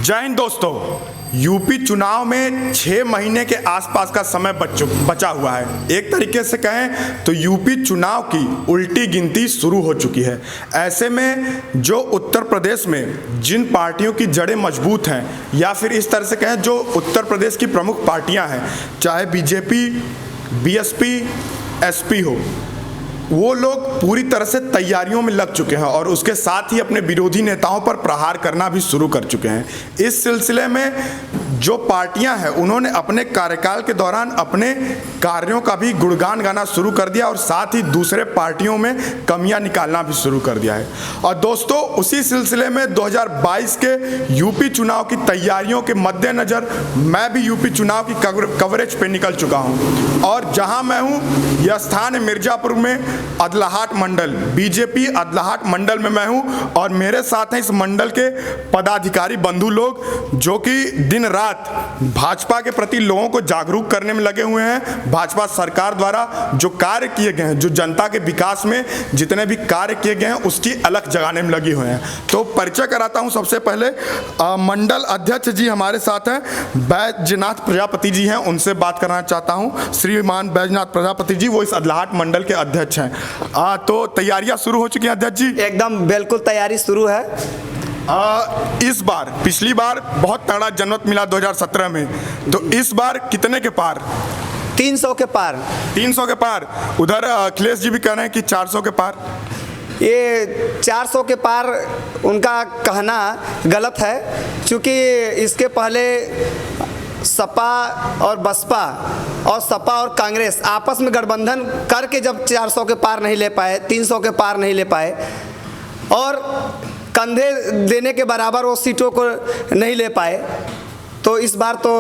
जय हिंद दोस्तों। यूपी चुनाव में 6 महीने के आसपास का समय बचा हुआ है। एक तरीके से कहें तो यूपी चुनाव की उल्टी गिनती शुरू हो चुकी है। ऐसे में जो उत्तर प्रदेश में जिन पार्टियों की जड़ें मजबूत हैं, या फिर इस तरह से कहें जो उत्तर प्रदेश की प्रमुख पार्टियां हैं, चाहे बीजेपी, बीएसपी, एसपी हो, वो लोग पूरी तरह से तैयारियों में लग चुके हैं और उसके साथ ही अपने विरोधी नेताओं पर प्रहार करना भी शुरू कर चुके हैं। इस सिलसिले में जो पार्टियां हैं उन्होंने अपने कार्यकाल के दौरान अपने कार्यों का भी गुणगान गाना शुरू कर दिया और साथ ही दूसरे पार्टियों में कमियां निकालना भी शुरू कर दिया है। और दोस्तों, उसी सिलसिले में 2022 के यूपी चुनाव की तैयारियों के मद्देनज़र मैं भी यूपी चुनाव की कवरेज पे निकल चुका हूं। और जहां मैं हूं, यह स्थान है मिर्जापुर में अदलाहाट मंडल, बीजेपी अदलाहाट मंडल में मैं हूं और मेरे साथ हैं इस मंडल के पदाधिकारी बंधु लोग जो कि दिन रात भाजपा के प्रति लोगों को जागरूक करने में लगे हुए हैं। भाजपा सरकार द्वारा जो कार्य किए गए हैं, जो जनता के विकास में जितने भी कार्य किए गए हैं, उसकी अलख जगाने में लगे हुए हैं। तो परिचय कराता हूं। सबसे पहले मंडल अध्यक्ष जी हमारे साथ हैं, बैजनाथ प्रजापति जी हैं, उनसे बात करना चाहता हूं। श्रीमान बैजनाथ प्रजापति जी, वो इस अदलाहाट मंडल के अध्यक्ष हैं। तो तैयारियां शुरू हो चुकी हैं अध्यक्ष जी? एकदम बिल्कुल तैयारी शुरू है। इस बार, पिछली बार बहुत तगड़ा जनमत मिला 2017 में, तो इस बार कितने के पार? 300 के पार। 300 के पार। उधर अखिलेश जी भी कह रहे हैं कि 400 के पार। ये 400 के पार उनका कहना गलत है, क्योंकि इसके पहले सपा और बसपा और सपा और कांग्रेस आपस में गठबंधन करके जब 400 के पार नहीं ले पाए, 300 के पार नहीं ले पाए और कंधे देने के बराबर वो सीटों को नहीं ले पाए, तो इस बार तो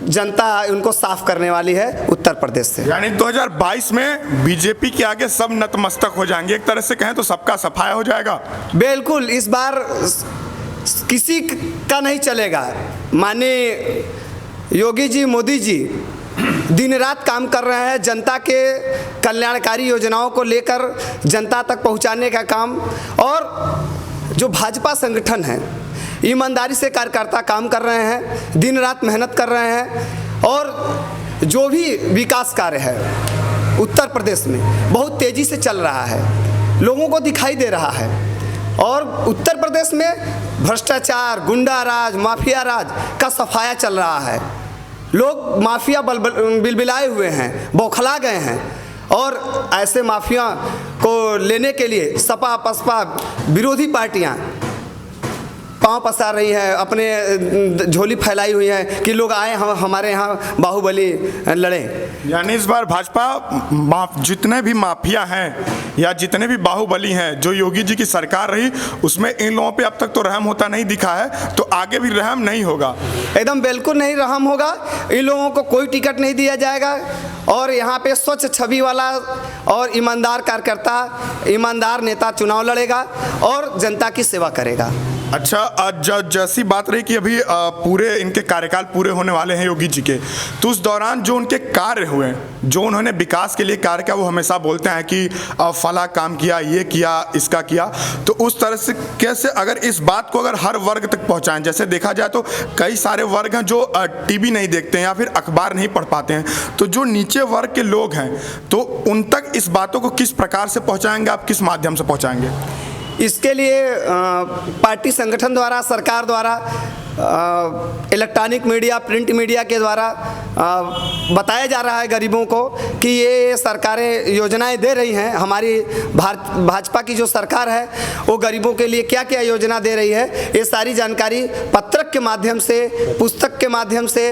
जनता उनको साफ करने वाली है उत्तर प्रदेश से। यानी 2022 में बीजेपी के आगे सब नतमस्तक हो जाएंगे, एक तरह से कहें तो सबका सफाया हो जाएगा। बिल्कुल, इस बार किसी का नहीं चलेगा। माननीय योगी जी, मोदी जी दिन रात काम कर रहे हैं जनता के कल्याणकारी योजनाओं को लेकर जनता तक पहुंचाने का काम। और जो भाजपा संगठन है, ईमानदारी से कार्यकर्ता काम कर रहे हैं, दिन रात मेहनत कर रहे हैं और जो भी विकास कार्य है उत्तर प्रदेश में बहुत तेज़ी से चल रहा है, लोगों को दिखाई दे रहा है। और उत्तर प्रदेश में भ्रष्टाचार, गुंडा राज, माफिया राज का सफाया चल रहा है। लोग माफिया बिलबिलाए हुए हैं, बौखला गए हैं और ऐसे माफिया को लेने के लिए सपा बसपा विरोधी पार्टियां पांव पसार रही हैं, अपने झोली फैलाई हुई है कि लोग आए हमारे यहाँ बाहुबली लड़े। यानी इस बार भाजपा जितने भी माफिया हैं या जितने भी बाहुबली हैं, जो योगी जी की सरकार रही उसमें इन लोगों पे अब तक तो रहम होता नहीं दिखा है, तो आगे भी रहम नहीं होगा। एकदम बिल्कुल नहीं रहम होगा। इन लोगों को कोई टिकट नहीं दिया जाएगा और यहाँ पे स्वच्छ छवि वाला और ईमानदार कार्यकर्ता, ईमानदार नेता चुनाव लड़ेगा और जनता की सेवा करेगा। अच्छा, जैसी बात रही कि अभी पूरे इनके कार्यकाल पूरे होने वाले हैं योगी जी के, तो उस दौरान जो उनके कार्य हुए, जो उन्होंने विकास के लिए कार्य किया, वो हमेशा बोलते हैं कि फला काम किया, ये किया, इसका किया। तो उस तरह से कैसे अगर इस बात को अगर हर वर्ग तक पहुंचाएं, जैसे देखा जाए तो कई सारे वर्ग हैं जो टीवी नहीं देखते हैं या फिर अखबार नहीं पढ़ पाते हैं, तो जो नीचे वर्ग के लोग हैं तो उन तक इस बातों को किस प्रकार से पहुँचाएंगे आप, किस माध्यम से पहुँचाएंगे? इसके लिए पार्टी संगठन द्वारा, सरकार द्वारा, इलेक्ट्रॉनिक मीडिया, प्रिंट मीडिया के द्वारा बताया जा रहा है गरीबों को कि ये सरकारें योजनाएं दे रही हैं। हमारी भाजपा की जो सरकार है वो गरीबों के लिए क्या क्या योजना दे रही है, ये सारी जानकारी पत्रक के माध्यम से, पुस्तक के माध्यम से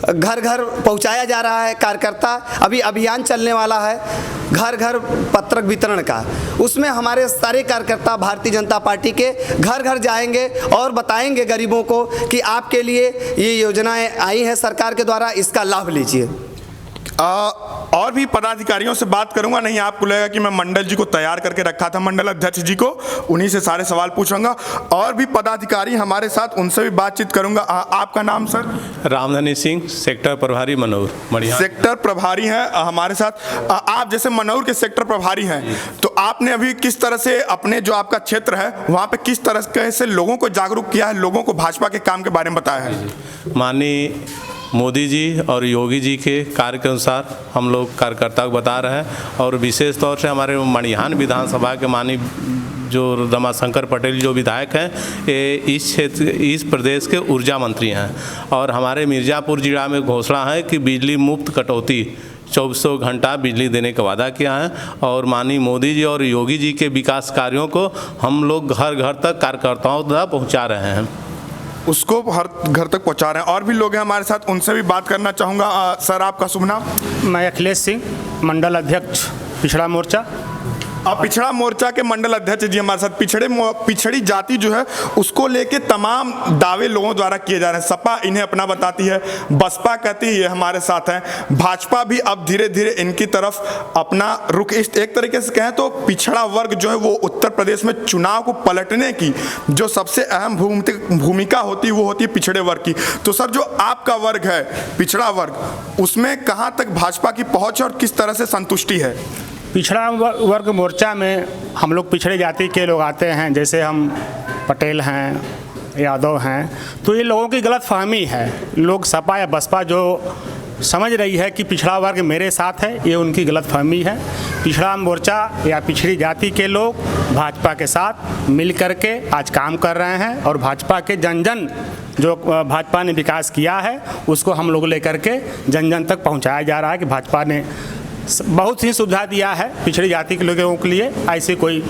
घर घर पहुंचाया जा रहा है। कार्यकर्ता अभी अभियान चलने वाला है घर घर पत्रक वितरण का, उसमें हमारे सारे कार्यकर्ता भारतीय जनता पार्टी के घर घर जाएंगे और बताएंगे गरीबों को कि आपके लिए ये योजनाएं आई हैं सरकार के द्वारा, इसका लाभ लीजिए। और भी पदाधिकारियों से बात करूंगा, नहीं आपको लगेगा कि मैं मंडल जी को तैयार करके रखा था, मंडल अध्यक्ष जी को, उन्हीं से सारे सवाल पूछूंगा। और भी पदाधिकारी हमारे साथ, उनसे भी बातचीत करूंगा। आपका नाम सर? रामधनी सिंह, सेक्टर प्रभारी मनौर मड़िया। सेक्टर प्रभारी हैं हमारे साथ। आप जैसे मनौर के सेक्टर प्रभारी हैं, तो आपने अभी किस तरह से अपने जो आपका क्षेत्र है वहाँ पे किस तरह से लोगों को जागरूक किया है, लोगों को भाजपा के काम के बारे में बताया है? माननीय मोदी जी और योगी जी के कार्य के अनुसार हम लोग कार्यकर्ता को बता रहे हैं, और विशेष तौर से हमारे मड़िहान विधानसभा के माननीय जो रमाशंकर पटेल जो विधायक हैं, ये इस क्षेत्र, इस प्रदेश के ऊर्जा मंत्री हैं, और हमारे मिर्ज़ापुर जिला में घोषणा है कि बिजली मुफ्त कटौती 2400 घंटा बिजली देने का वादा किया है, और माननीय मोदी जी और योगी जी के विकास कार्यों को हम लोग घर घर तक कार्यकर्ताओं तक पहुंचा रहे हैं, उसको हर घर तक पहुंचा रहे हैं। और भी लोग हैं हमारे साथ, उनसे भी बात करना चाहूँगा। सर आपका शुभ नाम? मैं अखिलेश सिंह, मंडल अध्यक्ष पिछड़ा मोर्चा। अब पिछड़ा मोर्चा के मंडल अध्यक्ष जी हमारे साथ। पिछड़ी जाति जो है उसको लेके तमाम दावे लोगों द्वारा किए जा रहे हैं। सपा इन्हें अपना बताती है, बसपा कहती है ये हमारे साथ है, भाजपा भी अब धीरे धीरे इनकी तरफ अपना रुख, इस एक तरीके से कहें तो पिछड़ा वर्ग जो है वो उत्तर प्रदेश में चुनाव को पलटने की जो सबसे अहम भूमिका होती है वो होती है पिछड़े वर्ग की। तो सर जो आपका वर्ग है पिछड़ा वर्ग, उसमें कहाँ तक भाजपा की पहुँच है और किस तरह से संतुष्टि है? पिछड़ा वर्ग मोर्चा में हम लोग पिछड़े जाति के लोग आते हैं, जैसे हम पटेल हैं, यादव हैं, तो ये लोगों की गलत फहमी है। लोग सपा या बसपा जो समझ रही है कि पिछड़ा वर्ग मेरे साथ है, ये उनकी गलत फहमी है। पिछड़ा मोर्चा या पिछड़ी जाति के लोग भाजपा के साथ मिल करके आज काम कर रहे हैं, और भाजपा के जन जन जो भाजपा ने विकास किया है उसको हम लोग लेकर के जन जन तक पहुँचाया जा रहा है कि भाजपा ने बहुत ही सुविधा दिया है पिछड़ी जाति के लोगों के लिए। ऐसी कोई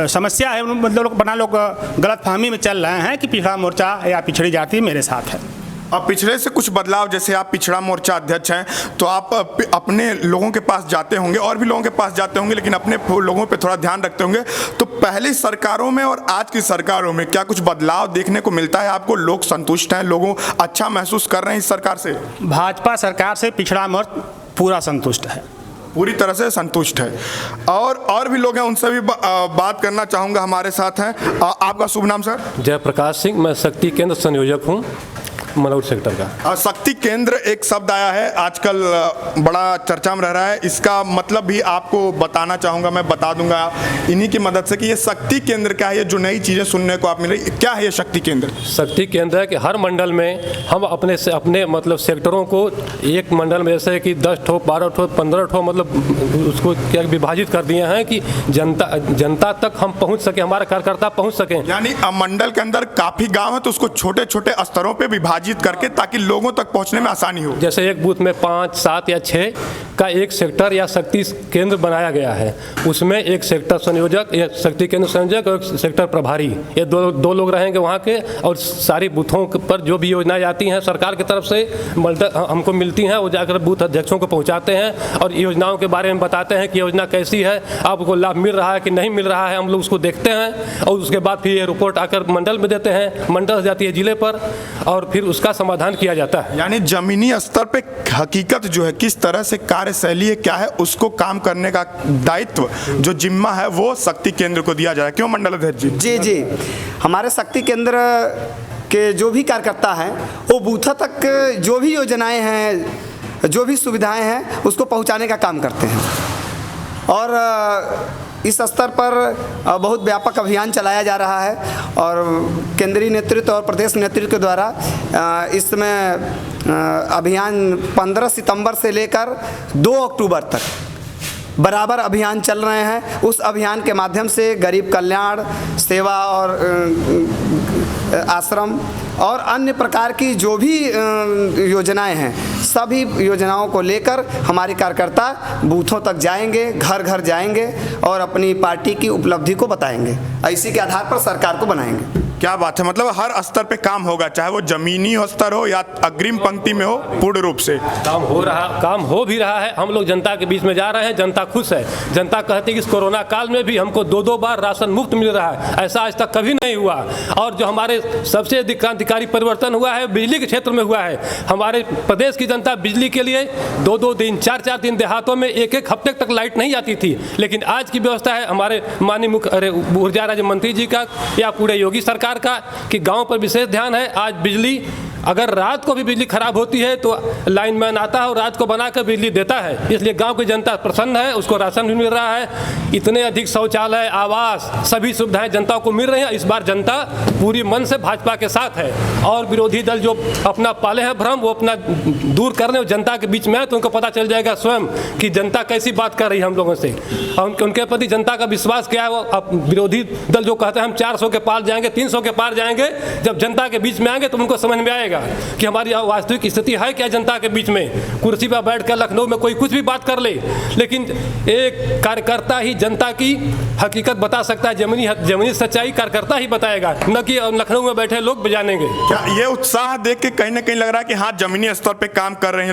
समस्या है मतलब लोग गलत फहमी में चल रहे हैं कि पिछड़ा मोर्चा या पिछड़ी जाति मेरे साथ है। अब पिछड़े से कुछ बदलाव, जैसे आप पिछड़ा मोर्चा अध्यक्ष हैं तो आप अपने लोगों के पास जाते होंगे और भी लोगों के पास जाते होंगे, लेकिन अपने लोगों पे थोड़ा ध्यान रखते होंगे। तो पहली सरकारों में और आज की सरकारों में क्या कुछ बदलाव देखने को मिलता है आपको? लोग संतुष्ट हैं, लोगों अच्छा महसूस कर रहे हैं इस सरकार से? भाजपा सरकार से पिछड़ा वर्ग पूरा संतुष्ट है, पूरी तरह से संतुष्ट है। और भी लोग हैं, उनसे भी बात करना चाहूँगा। हमारे साथ हैं, आपका शुभ नाम सर? जयप्रकाश सिंह, मैं शक्ति केंद्र संयोजक हूँ मनौर सेक्टर का। शक्ति केंद्र एक शब्द आया है आजकल, बड़ा चर्चा में रह रहा है, इसका मतलब भी आपको बताना चाहूँगा, मैं बता दूंगा इन्हीं की मदद से कि ये शक्ति केंद्र क्या है, ये जो नई चीज़ें सुनने को आप मिल रही, क्या है ये शक्ति केंद्र? शक्ति केंद्र है कि हर मंडल में हम अपने मतलब सेक्टरों को एक मंडल में जैसे कि 10 ठो 12 ठो 15 ठो मतलब उसको क्या विभाजित कर दिए हैं कि जनता तक हम पहुँच सके, हमारे कार्यकर्ता पहुँच सकें। यानी मंडल के अंदर काफ़ी गाँव है तो उसको छोटे छोटे स्तरों पर विभाजित करके ताकि लोगों तक पहुंचने में आसानी हो। जैसे एक बूथ में 5, 7 या 6 का एक सेक्टर या शक्ति केंद्र बनाया गया है, उसमें एक सेक्टर संयोजक, एक शक्ति केंद्र संयोजक और सेक्टर प्रभारी, ये दो लोग रहेंगे वहाँ के, और सारी बूथों पर जो भी योजनाएं आती हैं सरकार की तरफ से हमको मिलती हैं, वो जाकर बूथ अध्यक्षों को पहुँचाते हैं और योजनाओं के बारे में बताते हैं कि योजना कैसी है, आपको लाभ मिल रहा है कि नहीं मिल रहा है, हम लोग उसको देखते हैं और उसके बाद फिर ये रिपोर्ट आकर मंडल में देते हैं, मंडल जाती है जिले पर और फिर उसका समाधान किया जाता है। यानी जमीनी स्तर पे हकीकत जो है, किस तरह से कार्यशैली है, क्या है, उसको काम करने का दायित्व जो जिम्मा है वो शक्ति केंद्र को दिया जाए। क्यों मंडल अध्यक्ष जी? जी जी, हमारे शक्ति केंद्र के जो भी कार्यकर्ता हैं वो बूथ तक जो भी योजनाएं हैं, जो भी सुविधाएं हैं उसको पहुंचाने का काम करते हैं, और इस स्तर पर बहुत व्यापक अभियान चलाया जा रहा है, और केंद्रीय नेतृत्व और प्रदेश नेतृत्व के द्वारा इसमें अभियान 15 सितंबर से लेकर 2 अक्टूबर तक बराबर अभियान चल रहे हैं। उस अभियान के माध्यम से गरीब कल्याण सेवा और आश्रम और अन्य प्रकार की जो भी योजनाएं हैं, सभी योजनाओं को लेकर हमारे कार्यकर्ता बूथों तक जाएंगे, घर घर जाएंगे और अपनी पार्टी की उपलब्धि को बताएंगे। इसी के आधार पर सरकार को बनाएंगे। क्या बात है, मतलब हर स्तर पे काम होगा, चाहे वो जमीनी स्तर हो या अग्रिम पंक्ति में हो, पूर्ण रूप से काम हो भी रहा है। हम लोग जनता के बीच में जा रहे हैं, जनता खुश है। जनता कहती है कि इस कोरोना काल में भी हमको 2-2 बार राशन मुफ्त मिल रहा है, ऐसा आज तक कभी नहीं हुआ। और जो हमारे सबसे अधिक क्रांतिकारी परिवर्तन हुआ है बिजली के क्षेत्र में हुआ है। हमारे प्रदेश की जनता बिजली के लिए 2-2 दिन 4-4 दिन देहातों में 1-1 हफ्ते तक लाइट नहीं आती थी, लेकिन आज की व्यवस्था है हमारे माननीय ऊर्जा राज्य मंत्री जी का या पूरे योगी सरकार का कि गांव पर विशेष ध्यान है। आज बिजली अगर रात को भी बिजली खराब होती है तो लाइनमैन आता है और रात को बनाकर बिजली देता है, इसलिए गांव की जनता प्रसन्न है, उसको राशन भी मिल रहा है। इतने अधिक शौचालय, आवास, सभी सुविधाएं जनता को मिल रही हैं। इस बार जनता पूरी मन से भाजपा के साथ है और विरोधी दल जो अपना पाले हैं भ्रम वो अपना दूर करने और जनता के बीच में है तो उनको पता चल जाएगा स्वयं कि जनता कैसी बात कर रही है हम लोगों से और उनके प्रति जनता का विश्वास क्या है। वो अब विरोधी दल जो कहते हैं हम 400 के पार जाएंगे, 300 के पार जाएंगे, जब जनता के बीच में आएंगे तो उनको समझ में आएगा कि हमारी वास्तविक स्थिति है क्या जनता के बीच में। कुर्सी पर बैठकर लखनऊ में कोई कुछ भी बात कर ले, लेकिन एक कार्यकर्ता ही जनता की हकीकत बता सकता है। जमीनी सच्चाई कार्यकर्ता ही बताएगा, न कि लखनऊ में बैठे लोग बजानेंगे। क्या ये उत्साह देख के कहीं ना कहीं लग रहा है कि हाँ जमीनी स्तर पे काम कर रहे हैं लोग?